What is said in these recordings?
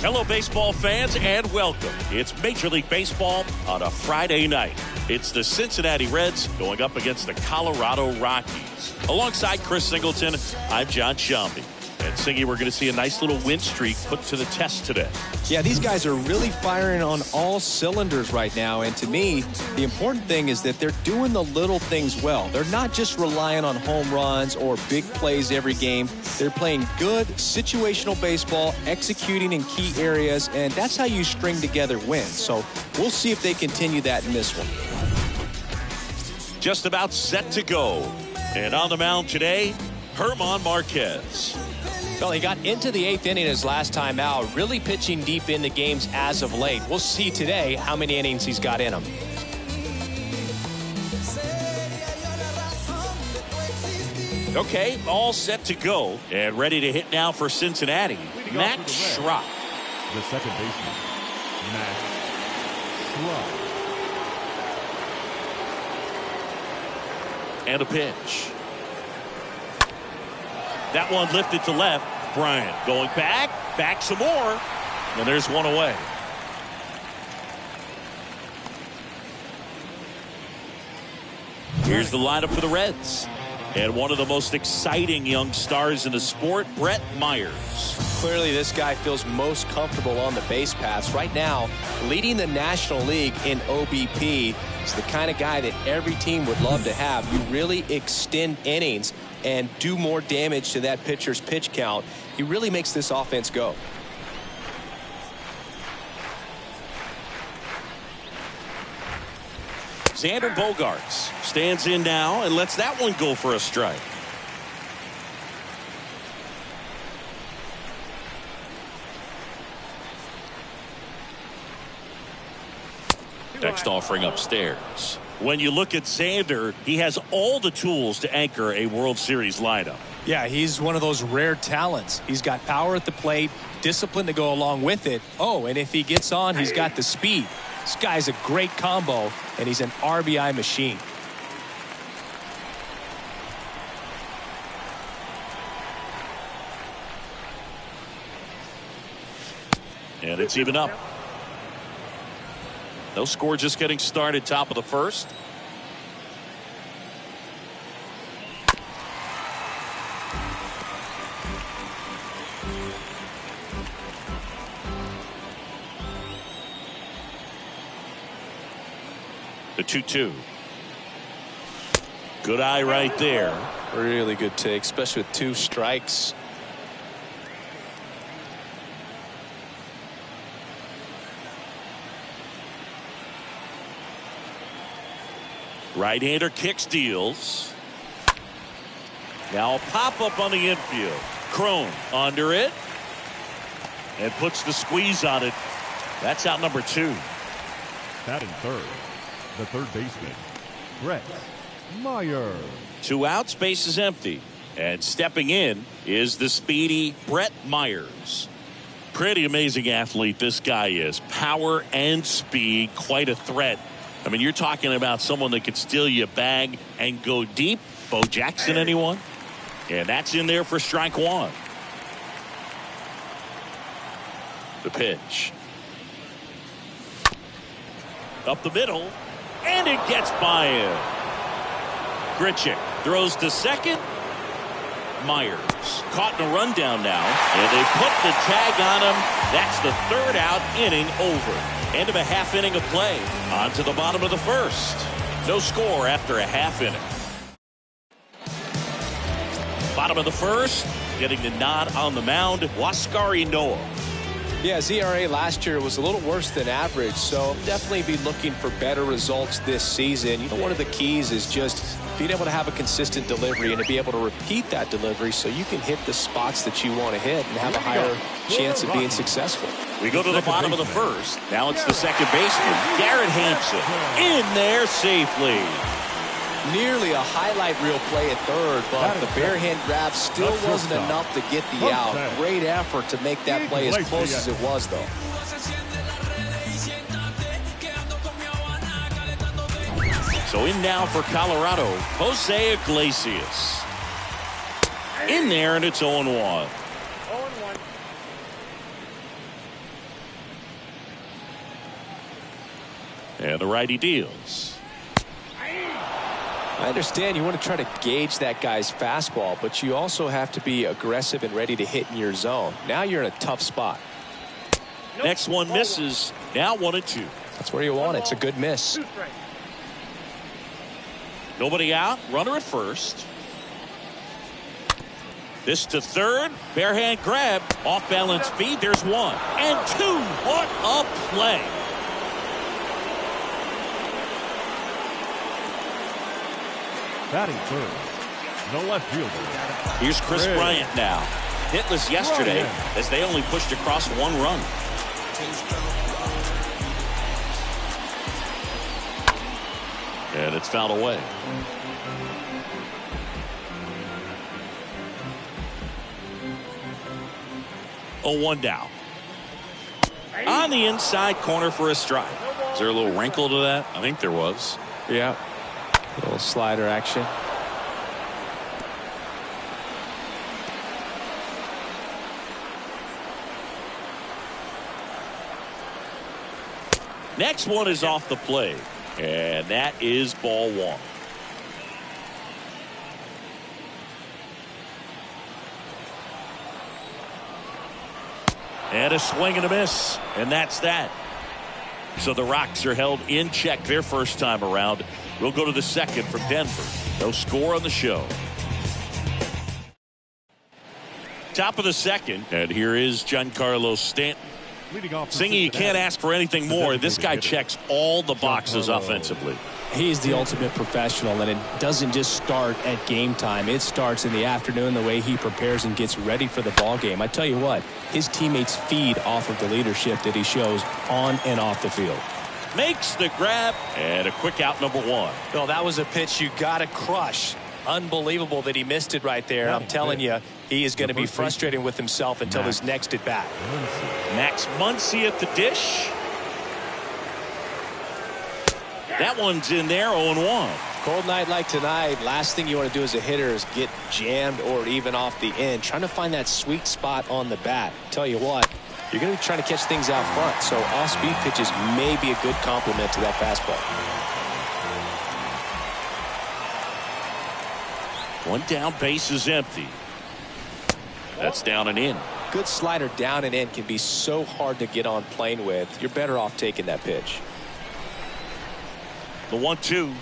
Hello, baseball fans, and welcome. It's Major League Baseball on a Friday night. It's the Cincinnati Reds going up against the Colorado Rockies. Alongside Chris Singleton, I'm John Shambi. And Singy, we're going to see a nice little win streak put to the test today. Yeah, these guys are really firing on all cylinders right now. And to me, the important thing is that they're doing the little things well. They're not just relying on home runs or big plays every game. They're playing good situational baseball, executing in key areas, and that's how you string together wins. So we'll see if they continue that in this one. Just about set to go. And on the mound today, German Marquez. Well, he got into the 8th inning his last time out, really pitching deep into games as of late. We'll see today how many innings he's got in him. Okay, all set to go and ready to hit now for Cincinnati. Matt Schrock. The second baseman, Matt Schrock. And a pitch. That one lifted to left. Bryant going back some more. And there's one away. Here's the lineup for the Reds. And one of the most exciting young stars in the sport, Brett Myers. Clearly, this guy feels most comfortable on the base paths. Right now, leading the National League in OBP. Is the kind of guy that every team would love to have. You really extend innings and do more damage to that pitcher's pitch count. He really makes this offense go. Xander Bogaerts stands in now and lets that one go for a strike. Next offering upstairs. When you look at Xander, he has all the tools to anchor a World Series lineup. Yeah, he's one of those rare talents. He's got power at the plate, discipline to go along with it. Oh, and if he gets on, he's got the speed. This guy's a great combo, and he's an RBI machine. And it's even up. No score, just getting started, top of the first. The 2-2. Good eye right there. Really good take, especially with 2 strikes. Right-hander kicks, deals. Now a pop-up on the infield. Crone under it. And puts the squeeze on it. That's out number 2. Batting third, the third baseman, Brett Myers. 2 outs, base is empty. And stepping in is the speedy Brett Myers. Pretty amazing athlete this guy is. Power and speed, quite a threat. I mean, you're talking about someone that could steal you a bag and go deep. Bo Jackson, anyone? And that's in there for strike 1. The pitch. Up the middle. And it gets by him. Grichuk throws to second. Myers caught in a rundown now. And they put the tag on him. That's the 3rd out, inning over. End of a half inning of play. On to the bottom of the first. No score after a half inning. Bottom of the first. Getting the nod on the mound. Huascar Ynoa. Yeah, ZRA last year was a little worse than average, so definitely be looking for better results this season. You know, one of the keys is just being able to have a consistent delivery and to be able to repeat that delivery so you can hit the spots that you want to hit and have a higher chance of being successful. We go to the bottom of the first. Now it's the second baseman, Garrett Hampson, in there safely. Nearly a highlight reel play at third, but the bare hand grab still wasn't enough to get the out. Great effort to make that play as close as it was, though. So in now for Colorado, Jose Iglesias. In there, and it's 0-1. And the righty deals. I understand you want to try to gauge that guy's fastball, but you also have to be aggressive and ready to hit in your zone. Now you're in a tough spot. Next one misses. Now 1-2. That's where you want it. It's a good miss. Nobody out. Runner at first. This to third. Bare hand grab. Off balance feed. There's 1 and 2. What a play. Batting third, the left fielder. Here's Chris Bryant now. Hitless yesterday as they only pushed across 1 run. And it's fouled away. Oh, 1 down. On the inside corner for a strike. Is there a little wrinkle to that? I think there was. Yeah. A little slider action. Next one is off the plate. And that is ball 1. And a swing and a miss. And that's that. So the Rocks are held in check their first time around. We'll go to the second from Denver. No score on the show. Top of the second. And here is Giancarlo Stanton. Singy, you can't ask for anything more. This guy checks all the boxes offensively. He's the ultimate professional, and it doesn't just start at game time. It starts in the afternoon, the way he prepares and gets ready for the ball game. I tell you what, his teammates feed off of the leadership that he shows on and off the field. Makes the grab, and a quick out, number 1. Well, that was a pitch you got to crush. Unbelievable that he missed it right there. I'm telling you, he is going to be frustrated with himself until his next at bat. Max Muncy at the dish. That one's in there, 0-1. Cold night like tonight, last thing you want to do as a hitter is get jammed or even off the end. Trying to find that sweet spot on the bat. Tell you what, you're going to be trying to catch things out front, so off-speed pitches may be a good complement to that fastball. 1 down, base is empty. That's down and in. Good slider down and in can be so hard to get on plane with. You're better off taking that pitch. The 1-2.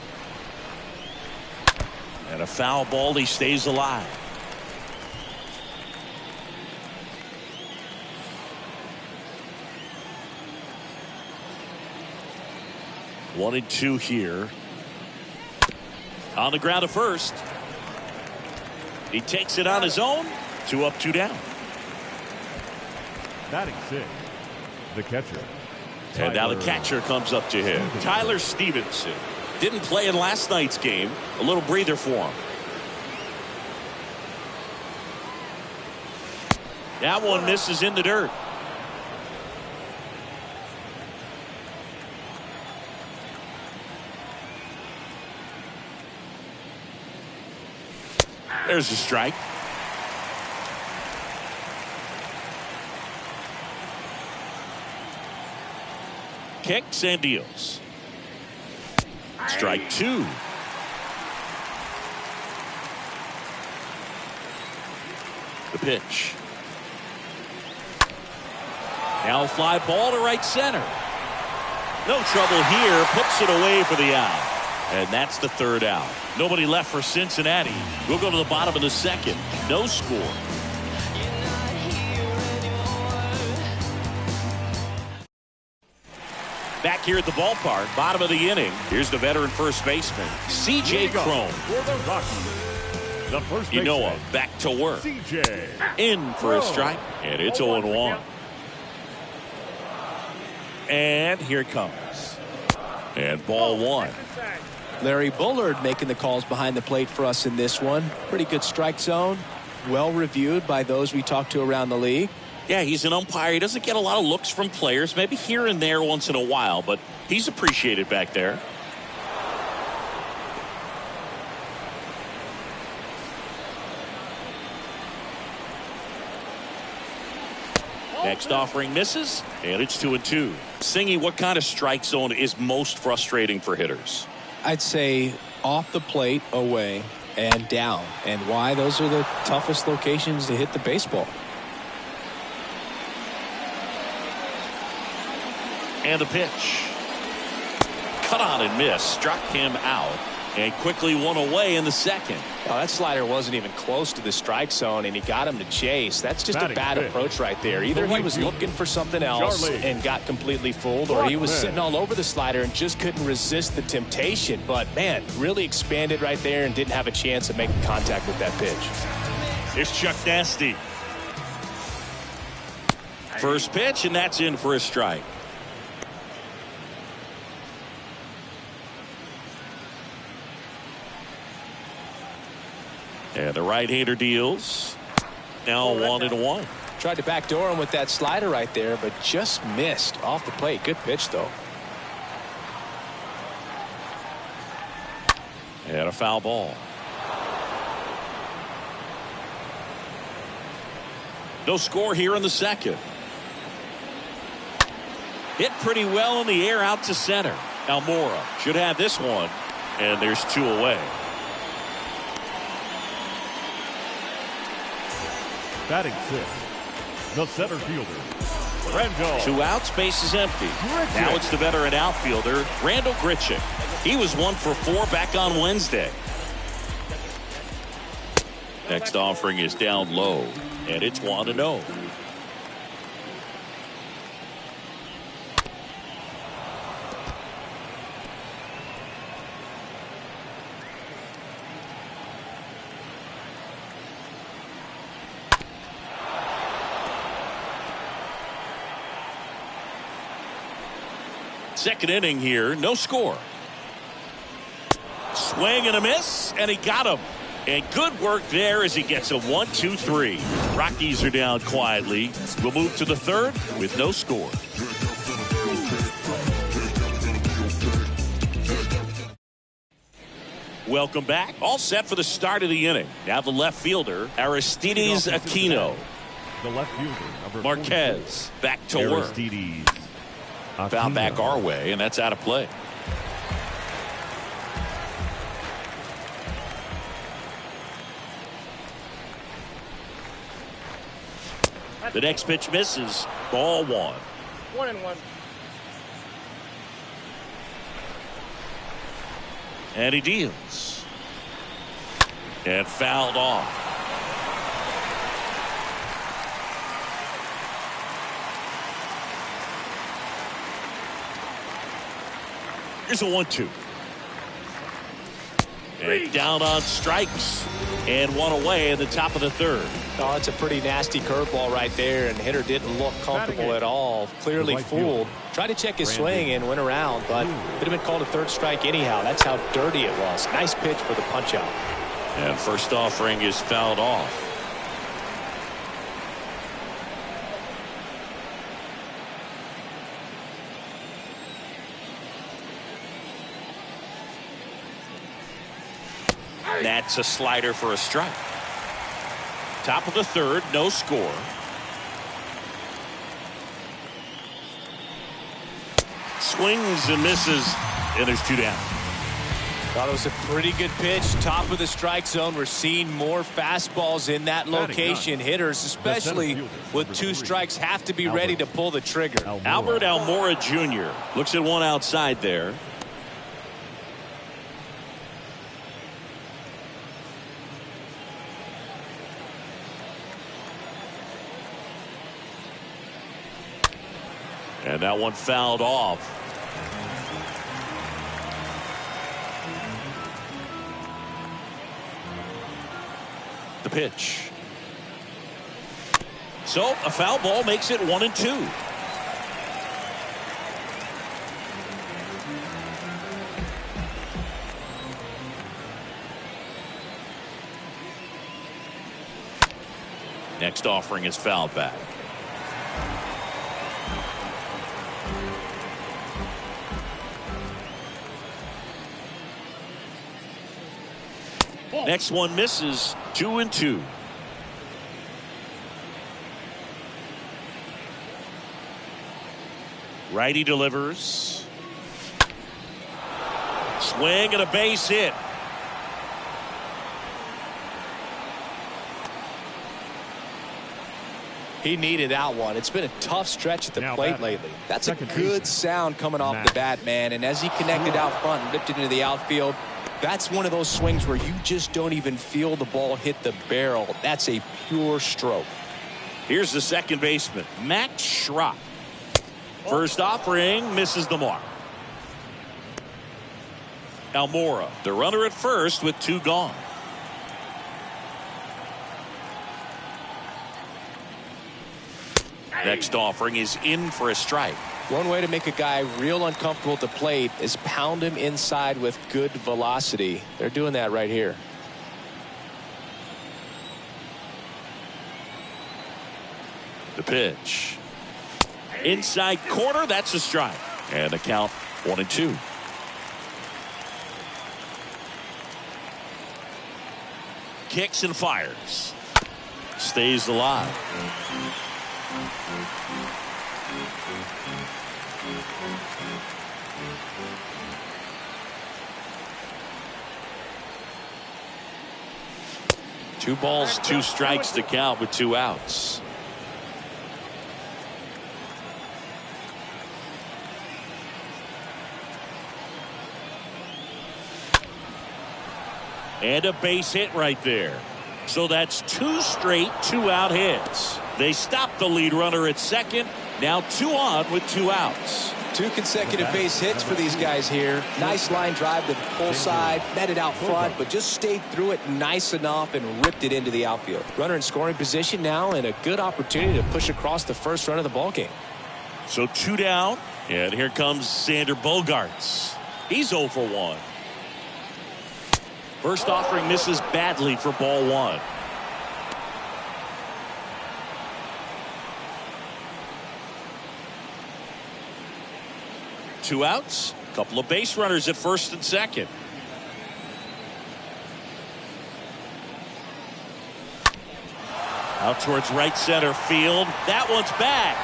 And a foul ball. He stays alive. One and 2 here. On the ground to first. He takes it on his own. 2 up, 2 down. Batting 6, the catcher. And now the catcher comes up to him. Tyler Stevenson. Didn't play in last night's game. A little breather for him. That one misses in the dirt. There's a strike. Kicks and deals. Strike 2. The pitch. Now a fly ball to right center. No trouble here. Puts it away for the out. And that's the 3rd out. Nobody left for Cincinnati. We'll go to the bottom of the second. No score. Back here at the ballpark, bottom of the inning. Here's the veteran first baseman, C.J. Cron. For the Rockies, the first You know baseman, him, back to work. C.J. In for a strike, and it's 0-1. And here it comes. And ball 1. Larry Bullard making the calls behind the plate for us in this one. Pretty good strike zone. Well reviewed by those we talked to around the league. Yeah, he's an umpire. He doesn't get a lot of looks from players, maybe here and there once in a while, but he's appreciated back there. Next offering misses, and it's 2-2. Singy, what kind of strike zone is most frustrating for hitters? I'd say off the plate, away, and down. And why? Those are the toughest locations to hit the baseball. And the pitch. Cut on and miss. Struck him out. And quickly one away in the second. Well, that slider wasn't even close to the strike zone, and he got him to chase. That's just a bad approach right there. Either he was looking for something else and got completely fooled, or he was sitting all over the slider and just couldn't resist the temptation. But, man, really expanded right there and didn't have a chance of making contact with that pitch. Here's Chuck Nasty. First pitch, and that's in for a strike. And the right-hander deals. Now 1-1. Tried to backdoor him with that slider right there, but just missed off the plate. Good pitch, though. And a foul ball. No score here in the second. Hit pretty well in the air out to center. Almora should have this one. And there's 2 away. Batting 6th, the center fielder, Randall. 2 outs, base is empty. Now it's the veteran outfielder, Randall Grichuk. He was 1 for 4 back on Wednesday. Next offering is down low, and it's 1-0. Second inning here, no score. Swing and a miss, and he got him. And good work there as he gets a 1-2-3. Rockies are down quietly. We'll move to the third with no score. Welcome back. All set for the start of the inning. Now the left fielder, Aristides Aquino. The left fielder, Marquez back to work. Aristides. Foul back our way, and that's out of play. The next pitch misses. Ball 1. 1-1. And he deals. And fouled off. Here's a 1-2. And down on strikes. And 1 away in the top of the third. Oh, it's a pretty nasty curveball right there, and the hitter didn't look comfortable at all. Clearly fooled. Tried to check his swing and went around, but could have been called a third strike anyhow. That's how dirty it was. Nice pitch for the punch out. And first offering is fouled off. That's a slider for a strike. Top of the third, no score. Swings and misses, and there's 2 down. Thought it was a pretty good pitch. Top of the strike zone. We're seeing more fastballs in that location. Hitters, especially with 2 strikes, have to be ready to pull the trigger. Albert Almora Jr. looks at one outside there. And that one fouled off. The pitch. So a foul ball makes it 1-2. Next offering is fouled back. Next one misses. 2-2. Righty delivers. Swing and a base hit. He needed that one. It's been a tough stretch at the plate lately. That's a good sound coming off the bat, man. And as he connected out front and ripped it into the outfield, that's one of those swings where you just don't even feel the ball hit the barrel. That's a pure stroke. Here's the second baseman, Max Schrock. First offering misses the mark. Almora, the runner at first with 2 gone. Next offering is in for a strike. One way to make a guy real uncomfortable at the plate is pound him inside with good velocity. They're doing that right here. The pitch. Inside corner, that's a strike. And the count 1-2. Kicks and fires. Stays alive. Two balls, 2 strikes to count with 2 outs. And a base hit right there. So that's 2 straight 2-out hits. They stop the lead runner at second. Now 2 on with 2 outs. 2 consecutive base hits for these guys here. Nice line drive to the pull side, met it out front, but just stayed through it nice enough and ripped it into the outfield. Runner in scoring position now, and a good opportunity to push across the first run of the ballgame. So 2 down, and here comes Xander Bogaerts. He's 0 for 1. First offering misses badly for ball 1. Two outs, couple of base runners at first and second. Out towards right center field. That one's back.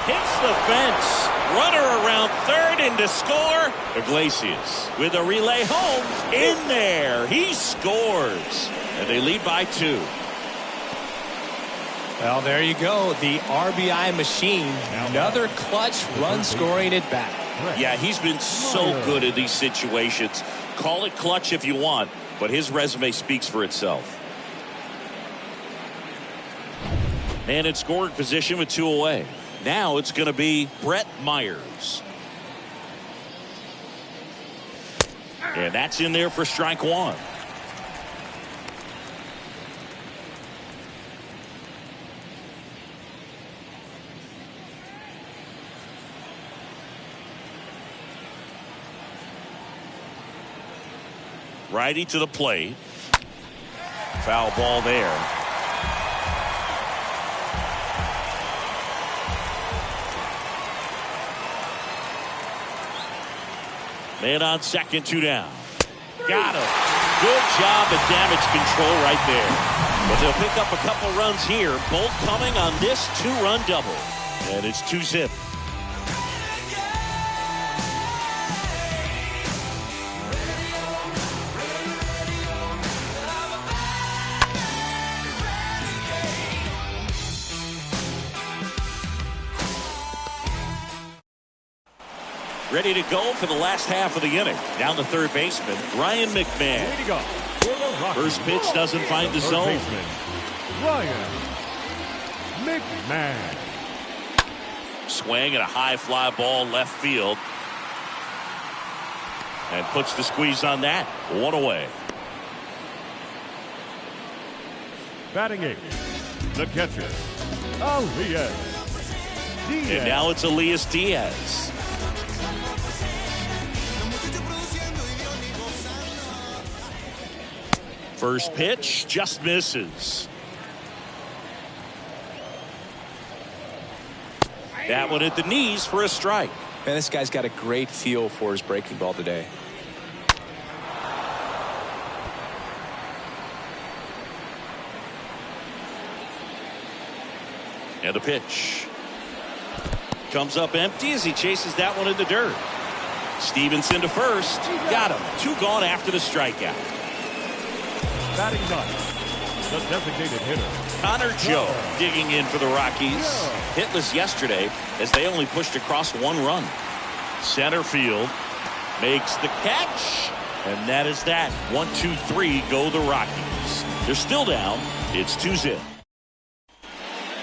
Hits the fence. Runner around third in to score. Iglesias with a relay home. In there. He scores. And they lead by 2. Well, there you go. The RBI machine. Another clutch run scoring at bat. Yeah, he's been so good in these situations. Call it clutch if you want, but his resume speaks for itself. And in scoring position with 2 away. Now it's going to be Brett Myers. And that's in there for strike 1. Righty to the plate. Foul ball there. Man on second, 2 down. Got him. Good job at damage control right there. But they'll pick up a couple runs here, both coming on this 2-run double. And it's 2-zip. Ready to go for the last half of the inning. Down the third baseman, Ryan McMahon. Way to go. First pitch doesn't find the zone. Baseman, Ryan McMahon. Swing and a high fly ball left field. And puts the squeeze on that. 1 away. Batting 8th, the catcher, Elias Diaz. And now it's Elias Diaz. First pitch just misses. That one at the knees for a strike. Man, this guy's got a great feel for his breaking ball today. And a pitch. comes up empty as he chases that one in the dirt. Stevenson to first. Got him. 2 gone after the strikeout. Batting ninth, the designated hitter, Connor Joe digging in for the Rockies. Hitless yesterday as they only pushed across 1 run. Center field makes the catch. And that is that. 1, 2, 3 go the Rockies. They're still down. It's 2-0.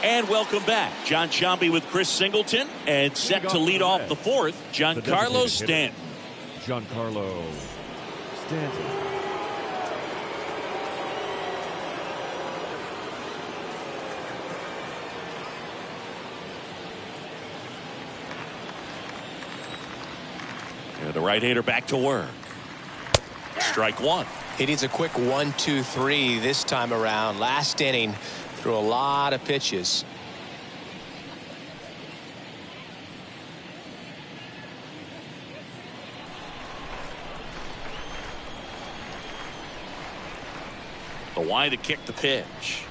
And welcome back. John Sciambi with Chris Singleton. And set to lead off the 4th, Giancarlo Stanton. Giancarlo Stanton. And the right-hander back to work. Strike 1. He needs a quick 1, 2, 3 this time around. Last inning, threw a lot of pitches. The wide to kick the pitch.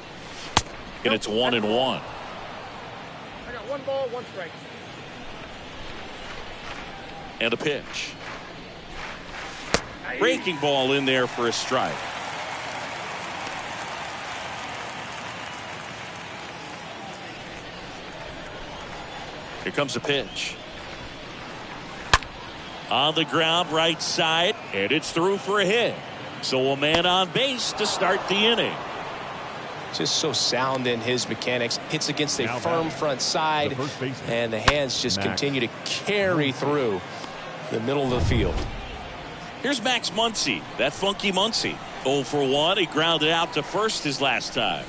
And it's 1-1. I got 1 ball, 1 strike. And a pitch. Breaking ball in there for a strike. Here comes a pitch. On the ground, right side, and it's through for a hit. So a man on base to start the inning. Just so sound in his mechanics. Hits against a firm front side, and the hands just continue to carry through the middle of the field. Here's Max Muncy, that funky Muncy. 0 for 1. He grounded out to first his last time.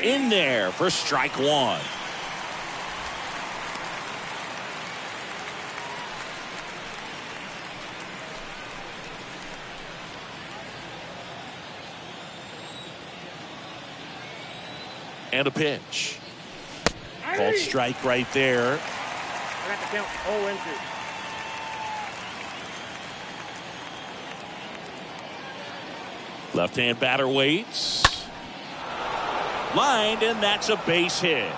In there for strike 1. And a pitch. Called strike right there. I got the count 0-2. Left-hand batter waits. Lined, and that's a base hit.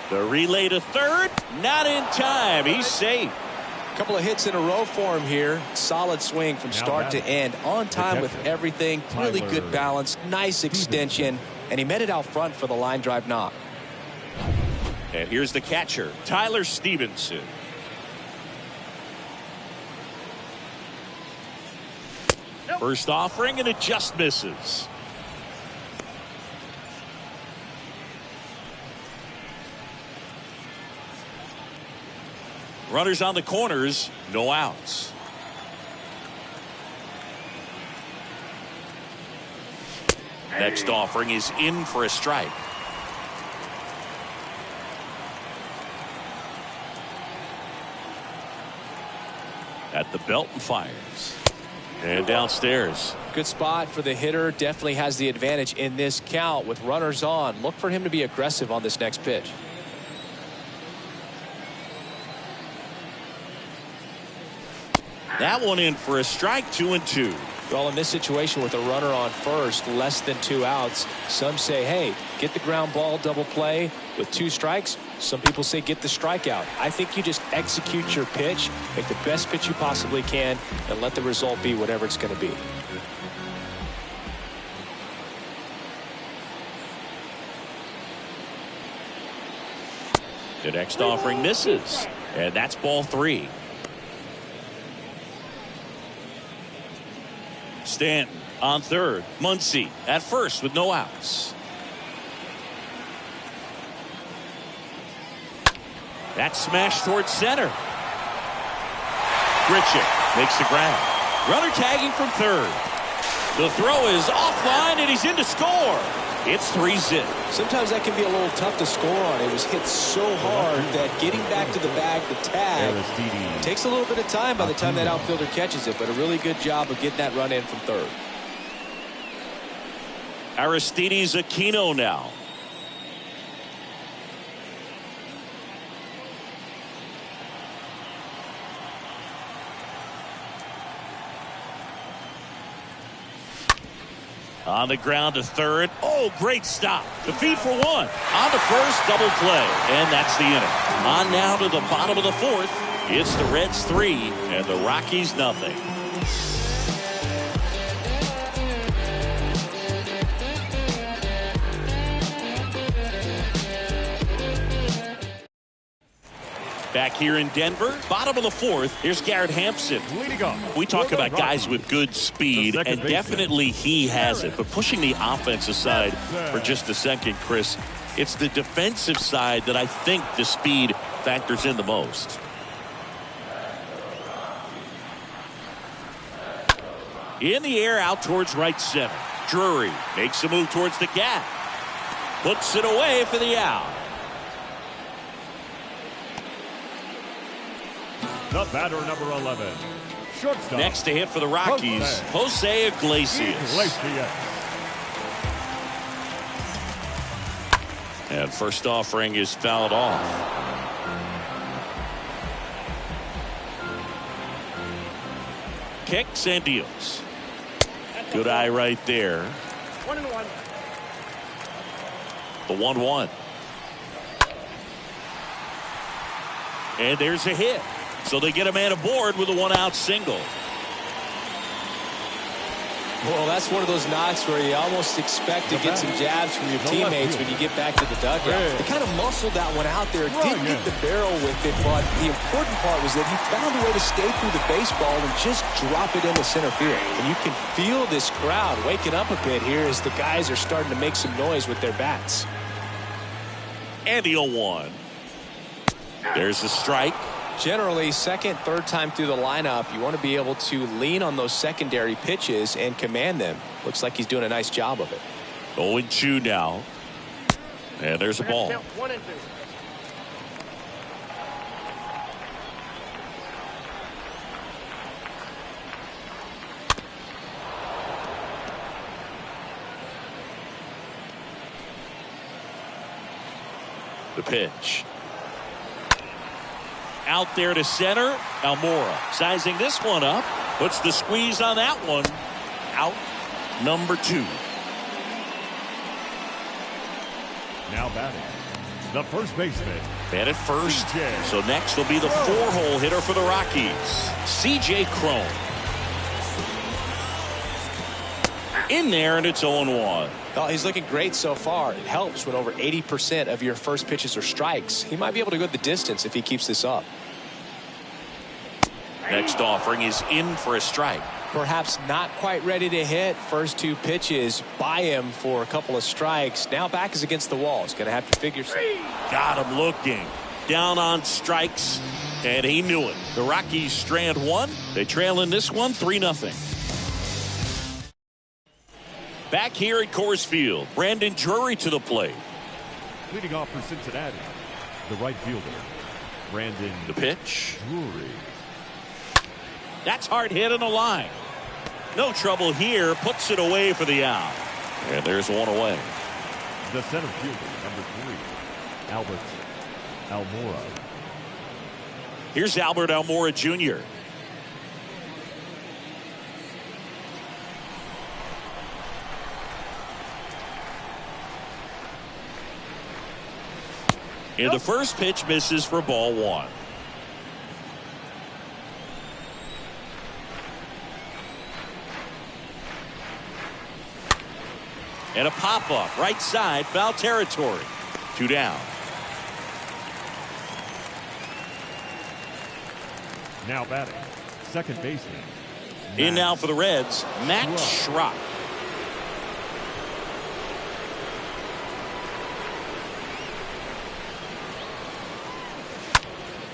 The relay to third. Not in time. He's safe. A couple of hits in a row for him here. Solid swing from start to end. On time with everything. Really good balance. Nice extension. And he met it out front for the line drive knock. And here's the catcher, Tyler Stevenson. First offering, and it just misses. Runners on the corners, no outs. Next offering is in for a strike. At the belt and fires. And downstairs. Good spot for the hitter. Definitely has the advantage in this count with runners on. Look for him to be aggressive on this next pitch. That one in for a strike. 2-2. Well, in this situation with a runner on first, less than 2 outs, some say, hey, get the ground ball double play with 2 strikes. Some people say get the strikeout. I think you just execute your pitch, make the best pitch you possibly can, and let the result be whatever it's going to be. The next offering misses, and that's ball 3. Stanton on third. Muncy at first with no outs. That smash towards center. Grichuk makes the grab. Runner tagging from third. The throw is offline, and he's in to score. It's 3-0. Sometimes that can be a little tough to score on. It was hit so hard that getting back to the bag, the tag, takes a little bit of time by the time that outfielder catches it, but a really good job of getting that run in from third. Aristides Aquino now. On the ground to third. Oh, great stop. The feed for one. On to first, double play. And that's the inning. On now to the bottom of the fourth. It's the Reds 3 and the Rockies nothing. Back here in Denver, bottom of the fourth, here's Garrett Hampson. We talk about guys with good speed, and definitely he has it. But pushing the offense aside for just a second, Chris, it's the defensive side that I think the speed factors in the most. In the air, out towards right center. Drury makes a move towards the gap. Puts it away for the out. The batter, number 11. Shortstop. Next to hit for the Rockies, Jose Iglesias. And first offering is fouled off. Kicks and deals. Good eye right there. 1-1. The 1-1. And there's a hit. So they get a man aboard with a one-out single. Well, that's one of those knocks where you almost expect to get some jabs from your teammates when you get back to the dugout. He kind of muscled that one out there. Didn't get the barrel with it, but the important part was that he found a way to stay through the baseball and just drop it into center field. And you can feel this crowd waking up a bit here as the guys are starting to make some noise with their bats. And the 0-1. There's a strike. Generally, second, third time through the lineup, you want to be able to lean on those secondary pitches and command them. Looks like he's doing a nice job of it. 0-2 now. And there's a ball. 1-2. The pitch. Out there to center. Almora sizing this one up. Puts the squeeze on that one. Out number 2. Now batting, the first baseman. And at first. So next will be the 4-hole hitter for the Rockies, C.J. Cron. In there, and it's 0-1. Oh, he's looking great so far. It helps when over 80% of your first pitches are strikes. He might be able to go the distance if he keeps this up. Next offering is in for a strike. Perhaps not quite ready to hit. First 2 pitches by him for a couple of strikes. Now back is against the wall. He's going to have to figure something. Got him looking. Down on strikes, and he knew it. The Rockies strand 1. They trail in this one 3-0. Back here at Coors Field, Brandon Drury to the plate. Leading off for Cincinnati, the right fielder, Brandon. The pitch. Drury. That's hard hit on the line. No trouble here. Puts it away for the out. And there's one away. The center fielder, number 3, Albert Almora. Here's Albert Almora Jr. And the first pitch misses for ball 1. And a pop-up right side, foul territory. 2 down. Now batting, second baseman. In now for the Reds, Max Schrock.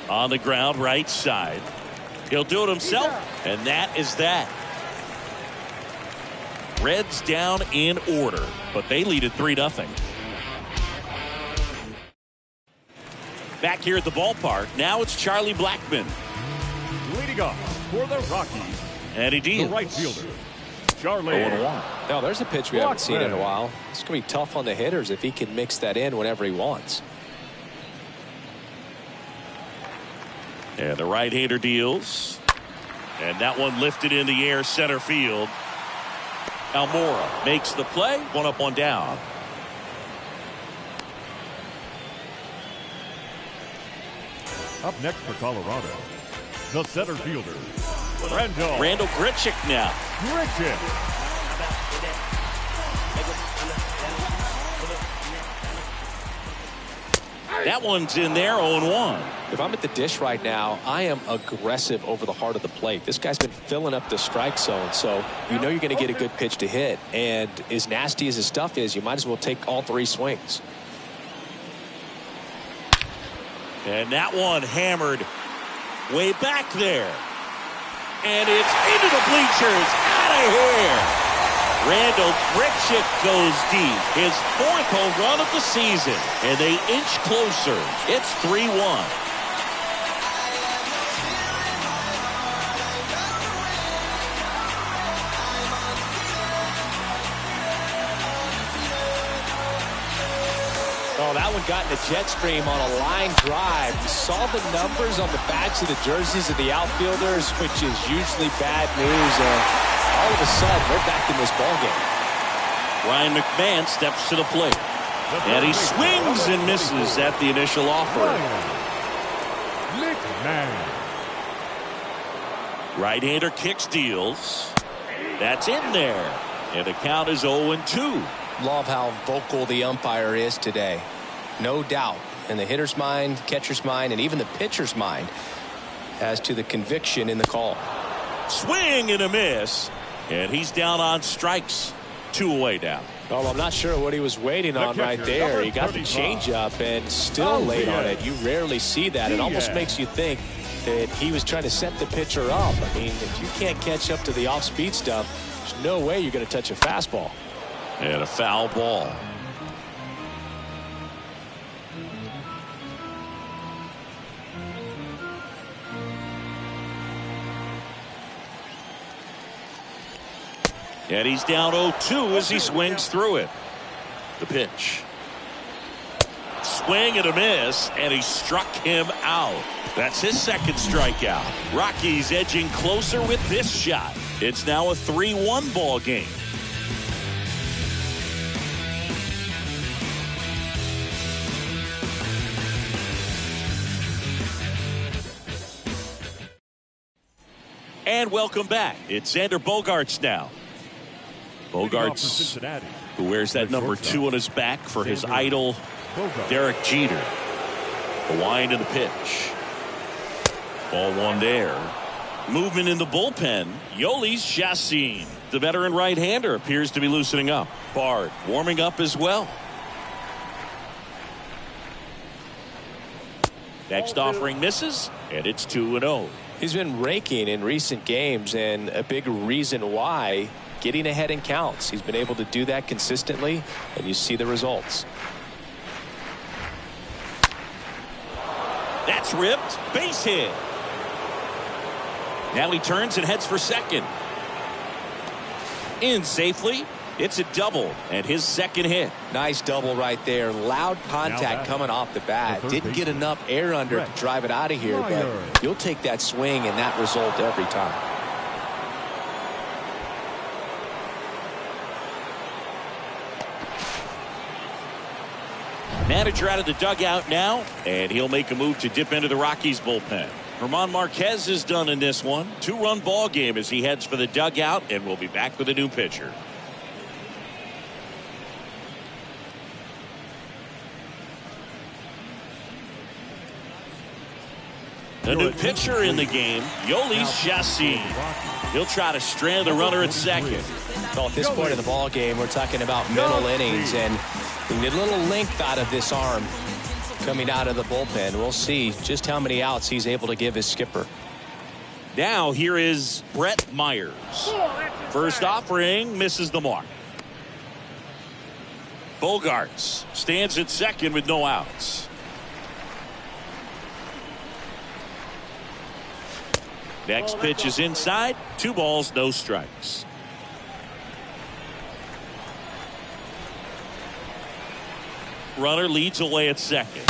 On the ground, right side. He'll do it himself, and that is that. Reds down in order, but they lead at 3-0. Back here at the ballpark, now it's Charlie Blackmon. Leading off for the Rockies, And he deals. the right fielder, Charlie. 0-1. Now, there's a pitch we haven't seen in a while. It's going to be tough on the hitters if he can mix that in whenever he wants. And the right-hander deals. And that one lifted in the air center field. Almora makes the play. 1 up, 1 down. Up next for Colorado, the center fielder, Randall Grichuk now. Grichuk. That one's in there, 0-1. If I'm at the dish right now, I am aggressive over the heart of the plate. This guy's been filling up the strike zone, so you know you're going to get a good pitch to hit. And as nasty as his stuff is, you might as well take all 3 swings. And that one hammered way back there. And it's into the bleachers. Out of here. Randall Grichuk goes deep. His 4th home run of the season. And they inch closer. It's 3-1. Oh, that one got in the jet stream on a line drive. You saw the numbers on the backs of the jerseys of the outfielders, which is usually bad news. And all of a sudden, we're back in this ballgame. Ryan McMahon steps to the plate. And he swings and misses at the initial offer. McMahon. Right-hander kick steals. That's in there. And the count is 0-2. Love how vocal the umpire is today. No doubt in the hitter's mind, catcher's mind, and even the pitcher's mind as to the conviction in the call. Swing and a miss. And he's down on strikes. 2 away now. Well, I'm not sure what he was waiting on right there. He got the changeup and still laid on it. You rarely see that. It almost makes you think that he was trying to set the pitcher up. I mean, if you can't catch up to the off-speed stuff, there's no way you're going to touch a fastball. And a foul ball. And he's down 0-2 as he swings through it. The pitch. Swing and a miss, and he struck him out. That's his 2nd strikeout. Rockies edging closer with this shot. It's now a 3-1 ball game. And welcome back. It's Xander Bogaerts now. Bogaerts, who wears that number 2 on his back for his idol, Derek Jeter. The wind and the pitch. Ball 1 there. Movement in the bullpen. Yolis Chassin, the veteran right-hander, appears to be loosening up. Bard warming up as well. Next offering misses, and it's 2-0. He's been raking in recent games, and a big reason why, getting ahead in counts. He's been able to do that consistently, and you see the results. That's ripped. Base hit. Now he turns and heads for second. In safely. It's a double and his 2nd hit. Nice double right there. Loud contact coming off the bat. Didn't get enough air under to drive it out of here, but you'll take that swing and that result every time. Manager out of the dugout now, and he'll make a move to dip into the Rockies bullpen. German Marquez is done in this one. 2-run ball game as he heads for the dugout, and we'll be back with a new pitcher. A new pitcher in the game, Yolis Chassin. He'll try to strand the runner at second. Well, at this point in the ball game, we're talking about middle innings, and we need a little length out of this arm coming out of the bullpen. We'll see just how many outs he's able to give his skipper. Now here is Brett Myers. First offering misses the mark. Bogaerts stands at second with no outs. Next pitch is inside. 2 balls, no strikes. Runner leads away at second.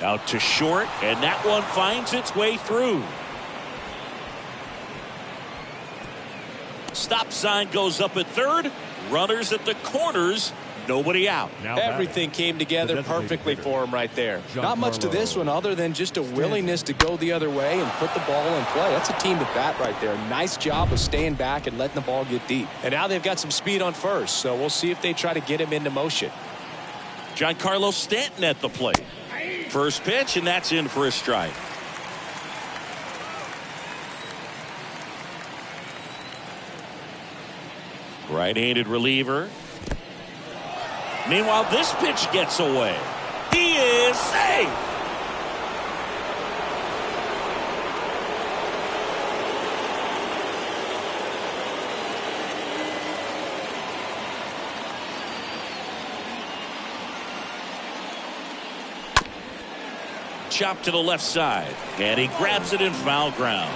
Out to short, and that one finds its way through. Stop sign goes up at third. Runners at the corners. Nobody out. Now Everything came together perfectly for him right there. Not much to this one other than just a willingness to go the other way and put the ball in play. That's a team at bat right there. Nice job of staying back and letting the ball get deep. And now they've got some speed on first, so we'll see if they try to get him into motion. Giancarlo Stanton at the plate. First pitch, and that's in for a strike. Right-handed reliever. Meanwhile, this pitch gets away. He is safe. Chop to the left side, and he grabs it in foul ground.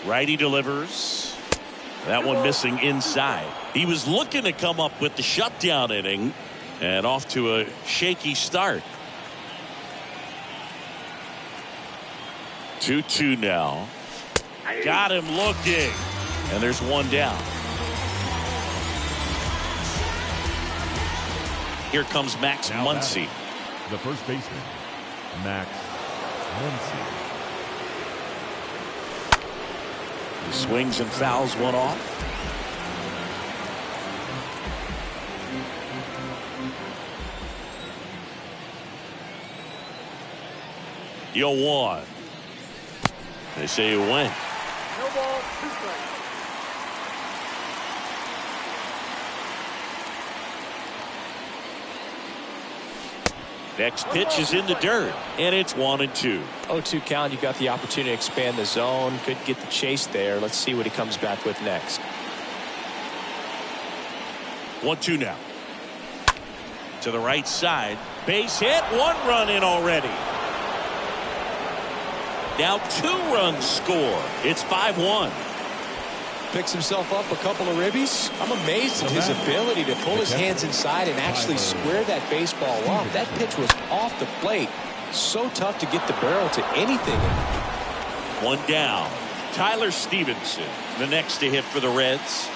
Righty delivers. That one missing inside. He was looking to come up with the shutdown inning, and off to a shaky start. 2-2 now. Got him looking, and there's one down. Here comes Max Muncy. The first baseman, Max Muncy. He swings and fouls one off. Yo, one. They say he went. No ball, 2 strikes. Next pitch is in the dirt, and it's 1-2. 0-2 count. You got the opportunity to expand the zone. Could get the chase there. Let's see what he comes back with next. 1-2 now. To the right side. Base hit. 1 run in already. Now 2 runs score. It's 5-1. Picks himself up a couple of ribbies. I'm amazed at his ability to pull his hands inside and actually square that baseball up. That pitch was off the plate. So tough to get the barrel to anything. 1 down. Tyler Stevenson, the next to hit for the Reds.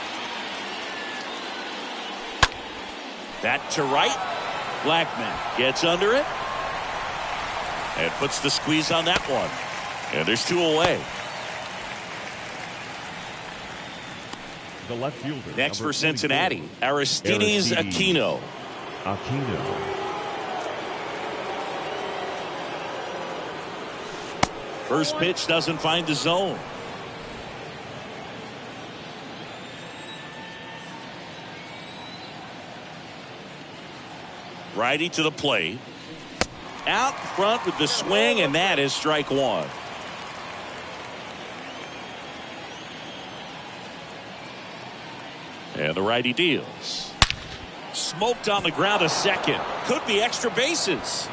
That to right. Blackman gets under it and puts the squeeze on that one. And there's 2 away. The left fielder. Next for Cincinnati, Aristides Aquino. First pitch doesn't find the zone. Righty to the plate. Out front with the swing, and that is strike 1. And the righty deals. Smoked on the ground to second. Could be extra bases.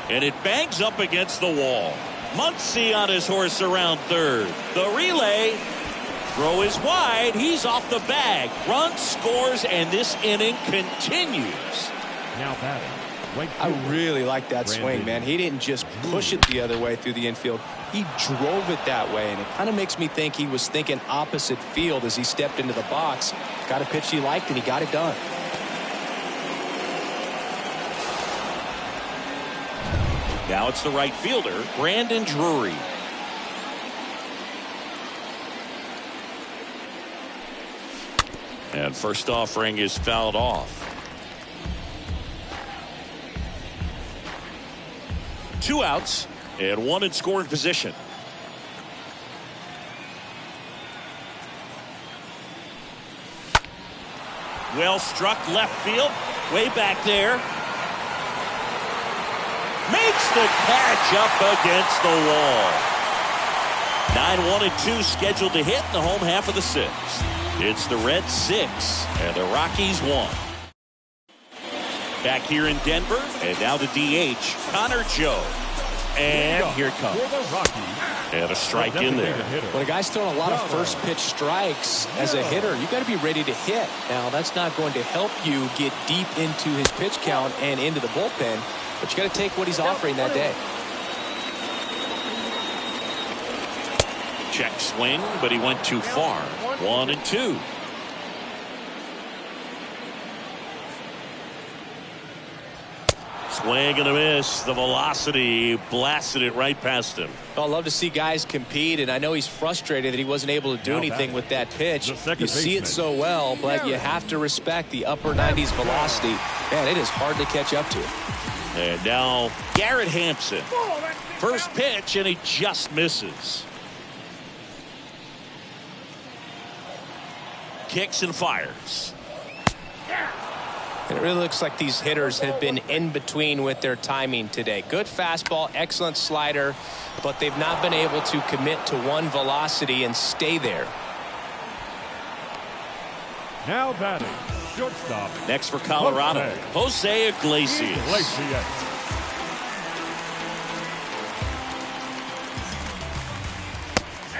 And it bangs up against the wall. Muncy on his horse around third. The relay. Throw is wide. He's off the bag. Run scores, and this inning continues. Now batting. I really like that swing, man. He didn't just push it the other way through the infield. He drove it that way, and it kind of makes me think he was thinking opposite field as he stepped into the box. Got a pitch he liked, and he got it done. Now it's the right fielder, Brandon Drury. And first offering is fouled off. 2 outs and 1 in scoring position. Well struck left field, way back there. Makes the catch up against the wall. 9-1 and 2 scheduled to hit in the home half of the 6th. It's the Reds 6 and the Rockies 1. Back here in Denver, and now the DH, Connor Joe. And here it comes. And a strike in there. When a guy's throwing a lot of first pitch strikes as a hitter, you got to be ready to hit. Now, that's not going to help you get deep into his pitch count and into the bullpen, but you got to take what he's offering that day. Check swing, but he went too far. 1-2. Swing and a miss. The velocity blasted it right past him. Well, I love to see guys compete, and I know he's frustrated that he wasn't able to do anything with that pitch. You see it so well, but you have to respect the upper 90s velocity. Man, it is hard to catch up to. And now Garrett Hampson. First pitch, and he just misses. Kicks and fires. It really looks like these hitters have been in between with their timing today. Good fastball, excellent slider, but they've not been able to commit to one velocity and stay there. Now batting, shortstop. Next for Colorado, Jose Iglesias.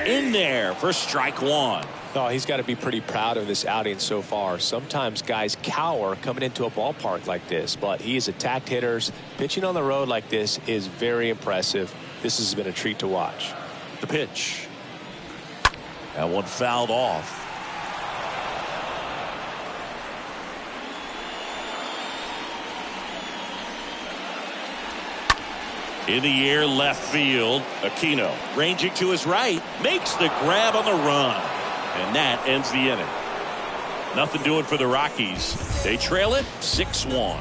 In there for strike one. Oh, he's got to be pretty proud of this outing so far. Sometimes guys cower coming into a ballpark like this, but he has attacked hitters. Pitching on the road like this is very impressive. This has been a treat to watch. The pitch. That one fouled off. In the air, left field. Aquino ranging to his right, makes the grab on the run. And that ends the inning. Nothing doing for the Rockies. They trail it 6-1.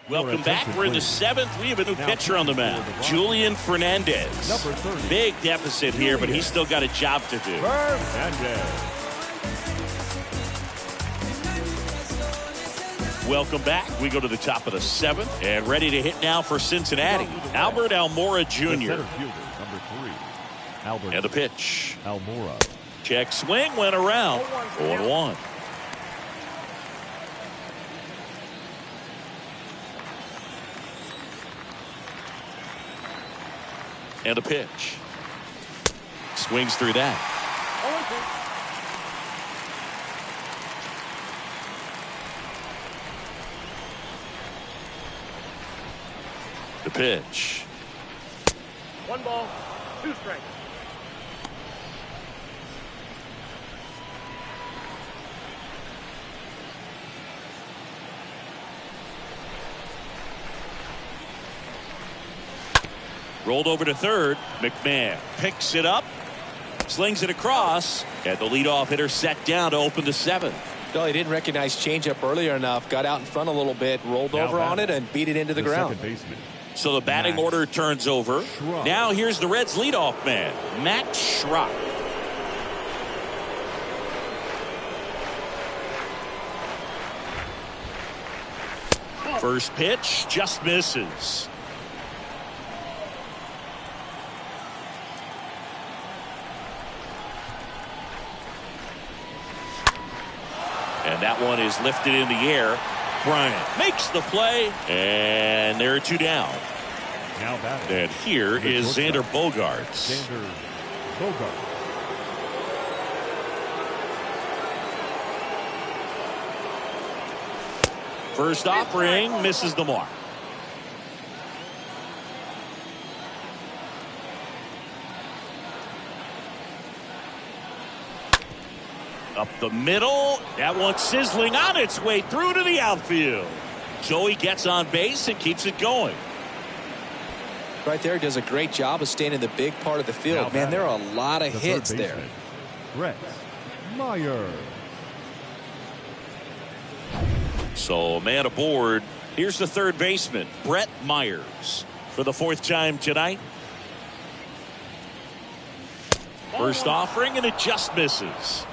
Welcome back. We're in the seventh. We have a new pitcher on the mound, Julian Fernandez. Big deficit here, but he's still got a job to do. Welcome back. We go to the top of the seventh and ready to hit now for Cincinnati. Albert Almora Jr. And the pitch. Almora. Check swing, went around. 0-1. And the pitch. Swings through that. The pitch. 1 ball, 2 strikes. Rolled over to third. McMahon picks it up, slings it across, and the leadoff hitter set down to open the seventh. No, he didn't recognize changeup earlier enough. Got out in front a little bit, rolled over on it, and beat it into the ground. So the batting order turns over. Now here's the Reds' leadoff man, Max Schrock. First pitch just misses. And that one is lifted in the air. Bryant makes the play, and there are 2 down. And here is Xander Bogaerts. First offering misses the mark. Up the middle. That one sizzling on its way through to the outfield. Joey gets on base and keeps it going. Right there, does a great job of staying in the big part of the field. Man, there are a lot of hits there. Brett Meyer. So man aboard. Here's the third baseman, Brett Myers, for the 4th time tonight. First offering, and it just misses.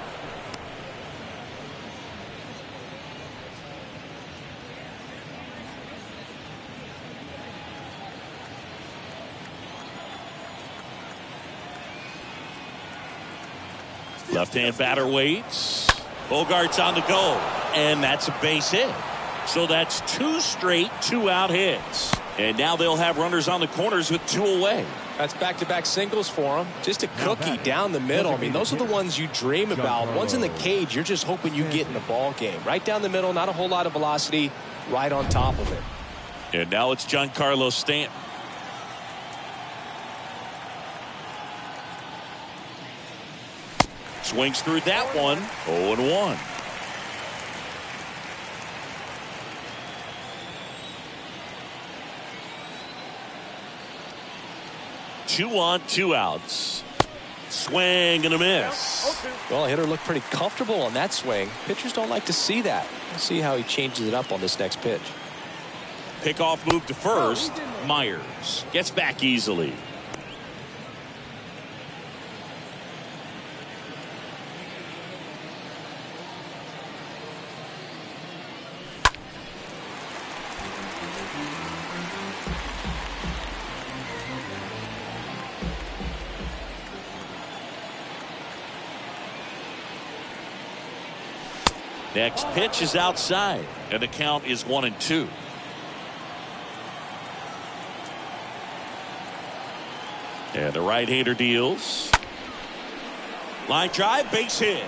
Left-hand batter waits. Bogaerts on the go, and that's a base hit. So that's 2 straight 2-out hits. And now they'll have runners on the corners with 2 away. That's back-to-back singles for him. Just a cookie down the middle. I mean, those are the ones you dream about. Ones in the cage, you're just hoping you get in the ball game. Right down the middle, not a whole lot of velocity, right on top of it. And now it's Giancarlo Stanton. Swings through that one. 0-1. Two on, two outs. Swing and a miss. Well, hitter looked pretty comfortable on that swing. Pitchers don't like to see that. We'll see how he changes it up on this next pitch. Pickoff move to first. Myers gets back easily. Next pitch is outside, and the count is 1-2. And the right-hander deals. Line drive, base hit.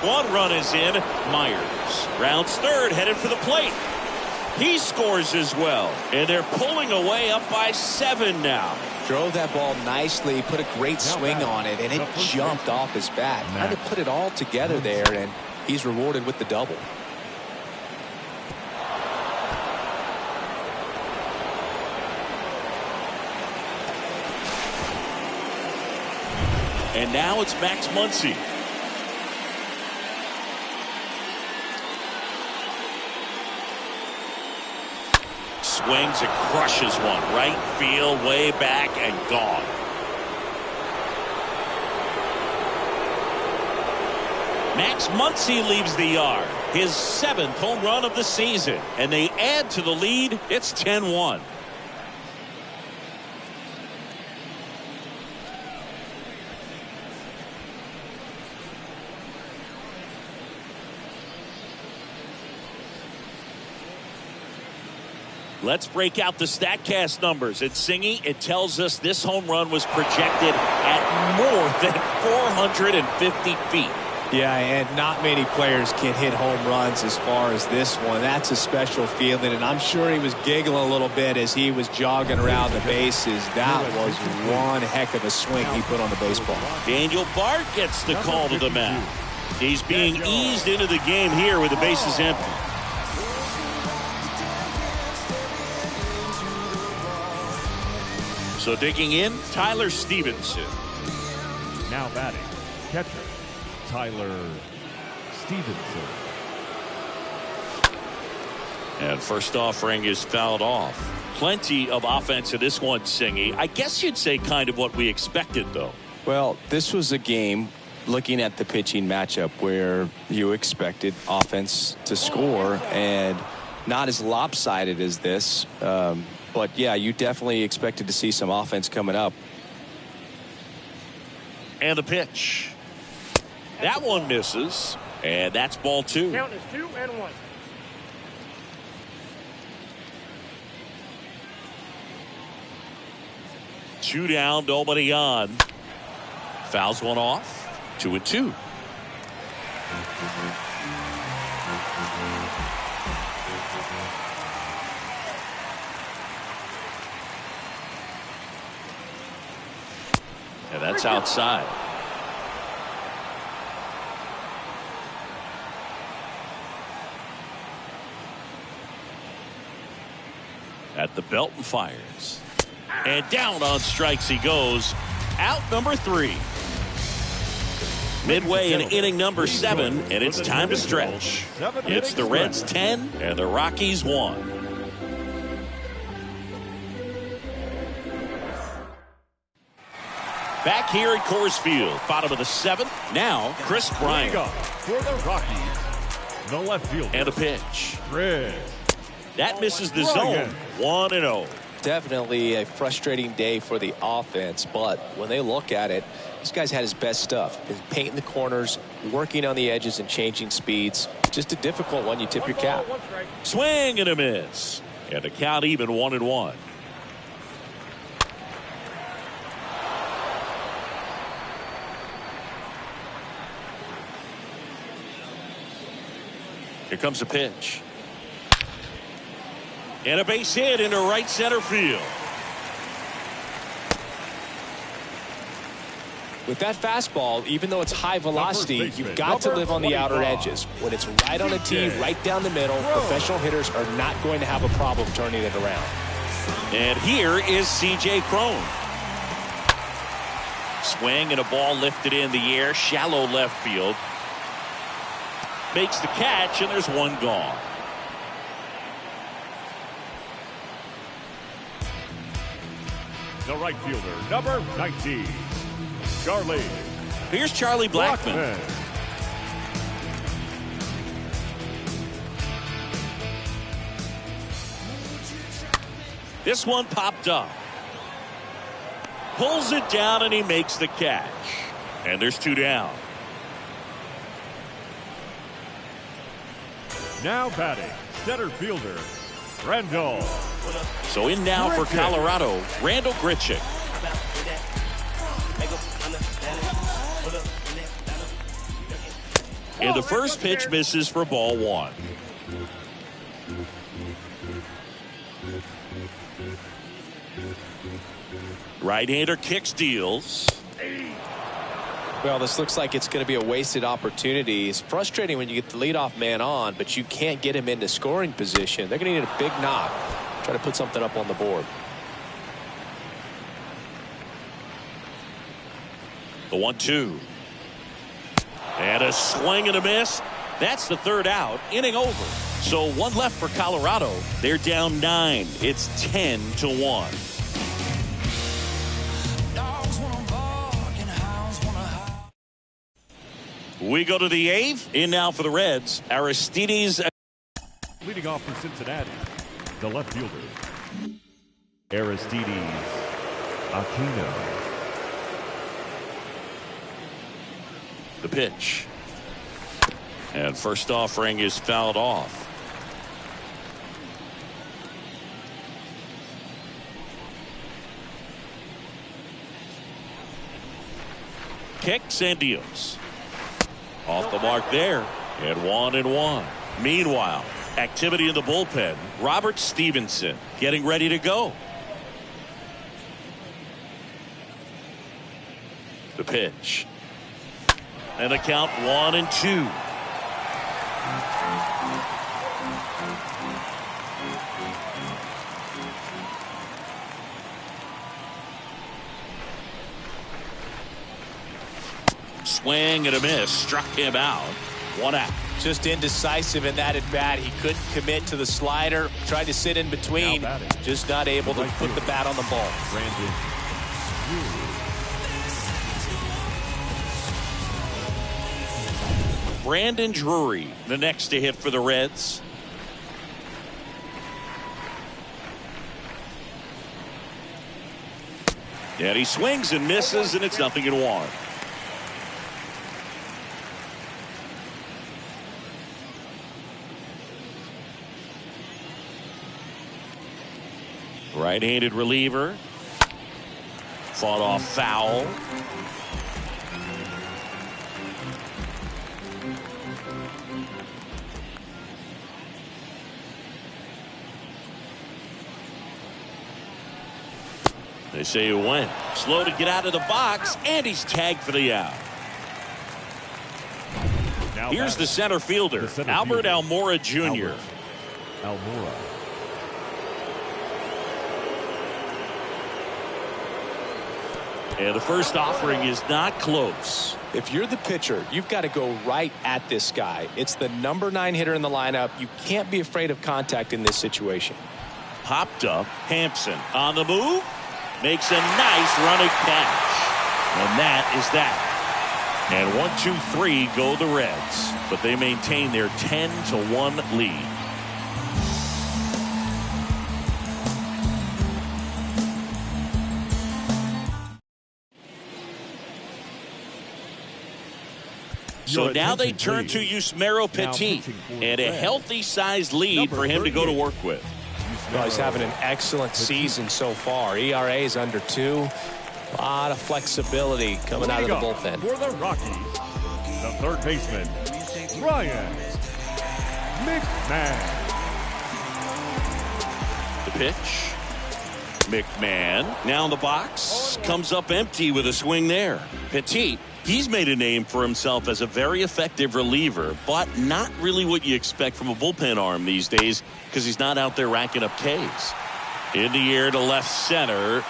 One run is in. Myers rounds third, headed for the plate. He scores as well, and they're pulling away up by 7 now. Drove that ball nicely, put a great swing on it, and it jumped off his bat. Trying to put it all together there, and he's rewarded with the double. And now it's Max Muncy. Swings and crushes one. Right field, way back, and gone. Max Muncy leaves the yard. His 7th home run of the season. And they add to the lead. It's 10-1. Let's break out the StatCast numbers. At Singy, it tells us this home run was projected at more than 450 feet. Yeah, and not many players can hit home runs as far as this one. That's a special feeling, and I'm sure he was giggling a little bit as he was jogging around the bases. That was one heck of a swing he put on the baseball. Daniel Bart gets the call to the mound. He's being eased into the game here with the bases empty. So digging in, Tyler Stevenson. Now batting, catcher, Tyler Stevenson. And first offering is fouled off. Plenty of offense in this one, Singy. I guess you'd say kind of what we expected, though. Well, this was a game, looking at the pitching matchup, where you expected offense to score, and not as lopsided as this. But, yeah, you definitely expected to see some offense coming up. And the pitch. That one misses. And that's ball 2. Count is 2-1. Two down, nobody on. Fouls one off. 2-2. And that's outside. At the belt and fires. And down on strikes he goes. Out number 3. Midway in inning number 7, and it's time to stretch. It's the Reds 10 and the Rockies 1. Back here at Coors Field, bottom of the 7th. Now, Chris Bryant. For the Rockies, the left field. And a pitch. Chris. That misses the zone. 1-0. Definitely a frustrating day for the offense, but when they look at it, this guy's had his best stuff. He's painting the corners, working on the edges and changing speeds. Just a difficult one. You tip your cap. Swing and a miss. And the count even 1-1. Here comes a pitch. And a base hit into right center field. With that fastball, even though it's high velocity, you've got to live on the outer edges. When it's right on a tee, right down the middle, professional hitters are not going to have a problem turning it around. And here is C.J. Cron. Swing and a ball lifted in the air, shallow left field. Makes the catch, and there's one gone. The right fielder, number 19, Charlie. Here's Charlie Blackmon. This one popped up. Pulls it down, and he makes the catch. And there's two down. Now batting, center fielder, Randall. So in now for Colorado, Randall Grichuk. And the first pitch misses for ball one. Right-hander kicks, deals. Well, this looks like it's going to be a wasted opportunity. It's frustrating when you get the leadoff man on, but you can't get him into scoring position. They're going to need a big knock. Try to put something up on the board. The 1-2. And a swing and a miss. That's the third out. Inning over. So one left for Colorado. They're down 9. It's 10-1. We go to the 8th. In now for the Reds, Aristides. Leading off for Cincinnati, the left fielder, Aristides Aquino. The pitch. And first offering is fouled off. Kicks and deals. Off the mark there. And 1-1. Meanwhile, activity in the bullpen. Robert Stevenson getting ready to go. The pitch. And the count 1-2. Swing and a miss. Struck him out. 1 out. Just indecisive in that at bat. He couldn't commit to the slider. Tried to sit in between. Just not able to put the bat on the ball. Brandon Drury, the next to hit for the Reds. And he swings and misses, and it's 0-1. Right-handed reliever. Fought off foul. They say he went. Slow to get out of the box, and he's tagged for the out. Now here's the center fielder, Albert Almora Jr. Almora. And the first offering is not close. If you're the pitcher, you've got to go right at this guy. It's the number 9 hitter in the lineup. You can't be afraid of contact in this situation. Popped up. Hampson on the move. Makes a nice running catch. And that is that. And 1-2-3 go the Reds. But they maintain their 10-1 lead. So now they turn to Yusmeiro Petit, and a healthy-sized lead for him to go to work with. Well, he's having an excellent season so far. ERA is under 2. A lot of flexibility coming out of the bullpen. For the Rockies, the third baseman, Ryan McMahon. pitch. McMahon now in the box. Comes up empty with a swing there. Petit, he's made a name for himself as a very effective reliever, but not really what you expect from a bullpen arm these days because he's not out there racking up Ks. In the air to left center.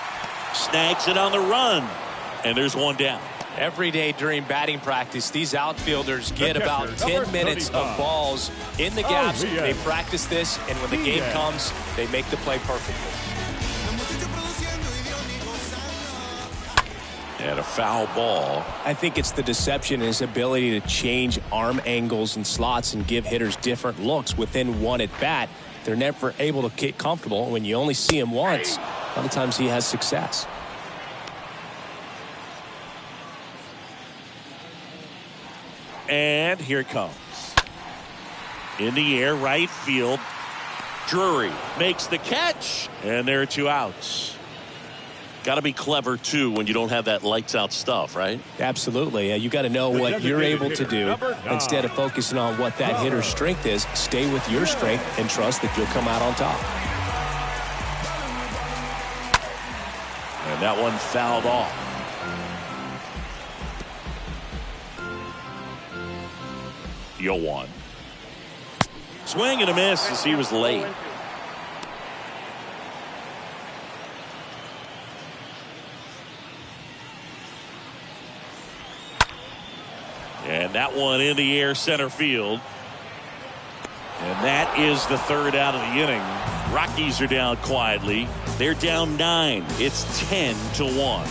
Snags it on the run. And there's one down. Every day during batting practice, these outfielders get about 10 minutes of balls in the gaps. They practice this, and when the game comes, they make the play perfectly. And a foul ball. I think it's the deception and his ability to change arm angles and slots and give hitters different looks within one at bat. They're never able to get comfortable. When you only see him once, a lot of times he has success. And here it comes. In the air, right field. Drury makes the catch. And there are 2 outs. Got to be clever, too, when you don't have that lights-out stuff, right? Absolutely. You got to know what you're able to do. Instead of focusing on what that hitter's strength is, stay with your strength and trust that you'll come out on top. And that one fouled off. Yoan. Swing and a miss as he was late. And that one in the air center field. And that is the 3rd out of the inning. Rockies are down quietly. They're down 9. It's 10-1.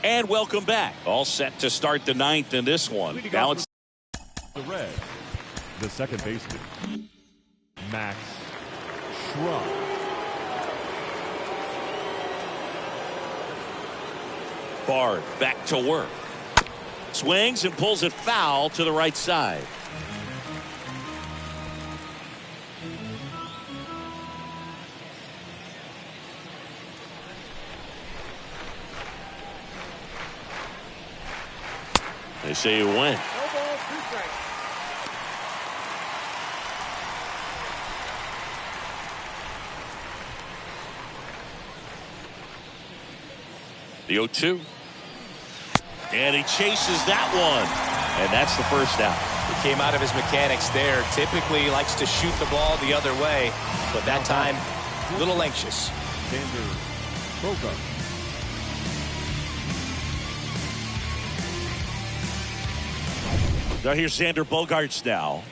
And welcome back. All set to start the 9th in this one. Now it's the red. The second baseman, Max Schrum. Bard back to work. Swings and pulls it foul to the right side. They say you win. The 0-2. And he chases that one. And that's the first out. He came out of his mechanics there. Typically he likes to shoot the ball the other way, but that time a little anxious. Xander Bogart. Now here's Xander Bogaerts now.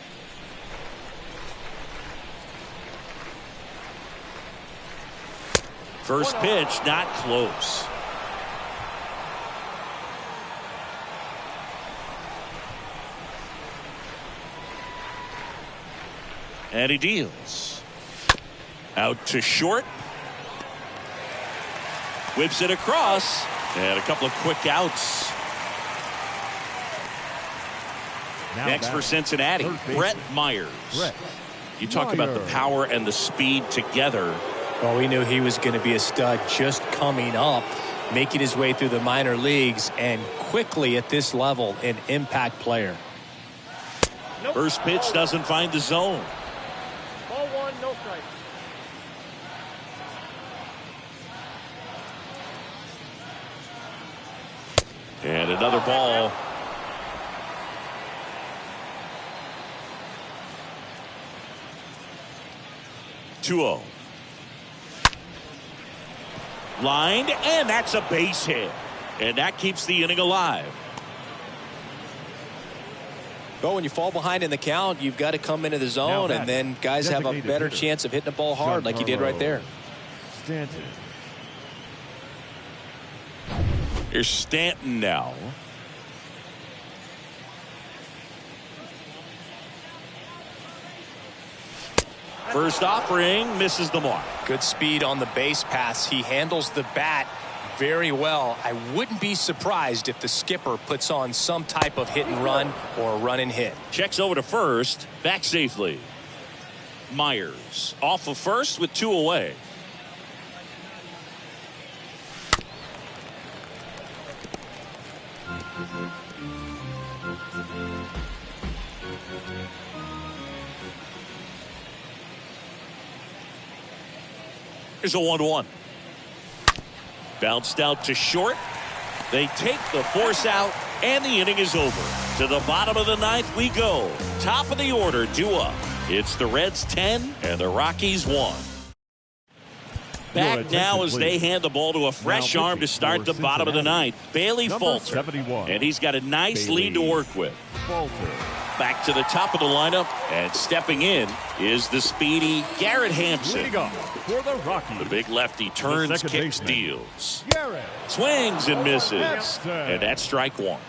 First pitch, not close. And he deals. Out to short. Whips it across. And a couple of quick outs. Now next for Cincinnati, Brett Myers. You talk about the power and the speed together. Well, we knew he was going to be a stud just coming up, making his way through the minor leagues, and quickly at this level, an impact player. First pitch doesn't find the zone. Ball 1, no strike. And another ball. (2-0). Lined, and that's a base hit. And that keeps the inning alive. Well, when you fall behind in the count, you've got to come into the zone, and then guys have a better chance of hitting the ball hard like he did right there. Stanton. Here's Stanton now. First offering, misses the mark. Good speed on the base pass. He handles the bat very well. I wouldn't be surprised if the skipper puts on some type of hit and run or a run and hit. Checks over to first, back safely. Myers off of first with 2 away. Here's a 1-1. Bounced out to short. They take the force out, and the inning is over. To the bottom of the ninth we go. Top of the order, due up. It's the Reds 10 and the Rockies 1. Back now as they hand the ball to a fresh arm to start the bottom of the ninth. Bailey Falter. And he's got a nice lead to work with. Back to the top of the lineup, and stepping in is the speedy Garrett Hampson. For the Rockies, the big lefty turns, kicks, deals. Swings and misses. And that's strike one.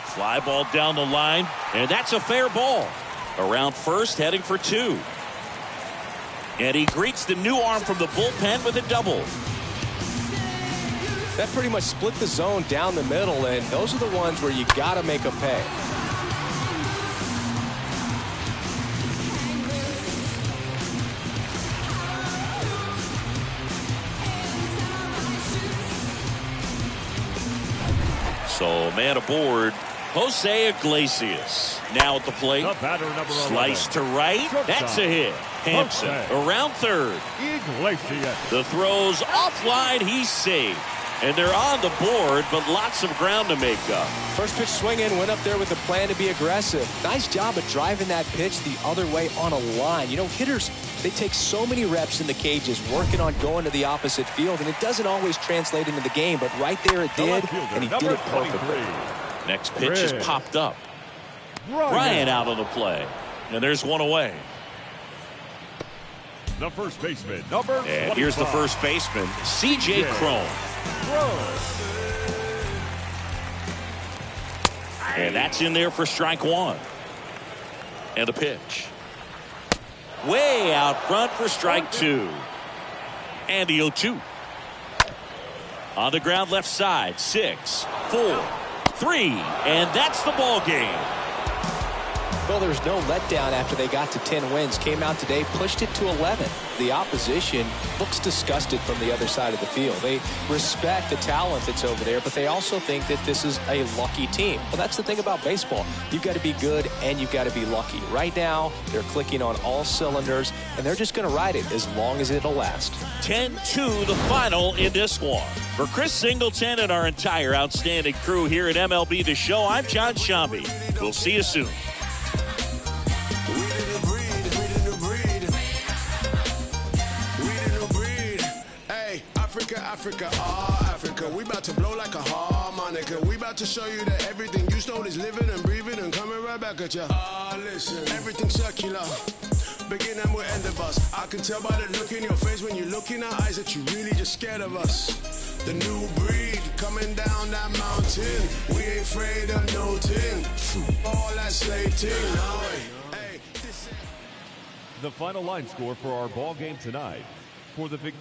Fly ball down the line, and that's a fair ball. Around first, heading for two. And he greets the new arm from the bullpen with a double. That pretty much split the zone down the middle, and those are the ones where you got to make a pay. So man aboard, Jose Iglesias. Now at the plate. The batter, number 11. Slice to right. That's a hit. Hampson around third. Iglesias. The throw's offline. He's safe. And they're on the board, but lots of ground to make up. First pitch swinging, went up there with a plan to be aggressive. Nice job of driving that pitch the other way on a line. You know, hitters, they take so many reps in the cages working on going to the opposite field, and it doesn't always translate into the game, but right there it did, and he did it perfectly. Next pitch is popped up. Ryan out on the play, and there's one away. The first baseman, number 25. And here's the first baseman, C.J. Cron. And that's in there for strike one. And the pitch. Way out front for strike two. And the 0-2. On the ground left side. 6, 4, 3. And that's the ball game. Well, there's no letdown after they got to 10 wins. Came out today, pushed it to 11. The opposition looks disgusted from the other side of the field. They respect the talent that's over there, but they also think that this is a lucky team. Well, that's the thing about baseball. You've got to be good and you've got to be lucky. Right now, they're clicking on all cylinders, and they're just going to ride it as long as it'll last. 10-2 the final in this one. For Chris Singleton and our entire outstanding crew here at MLB The Show, I'm John Shambi. We'll see you soon. Africa, Africa, we about to blow like a harmonica. We about to show you that everything you stole is living and breathing and coming right back at you. Listen, everything's circular. Begin and we'll end of us. I can tell by the look in your face when you look in our eyes that you really just scared of us. The new breed coming down that mountain. We ain't afraid of no thing. All that slave thing. No way. Hey, the final line score for our ball game tonight. For the victory.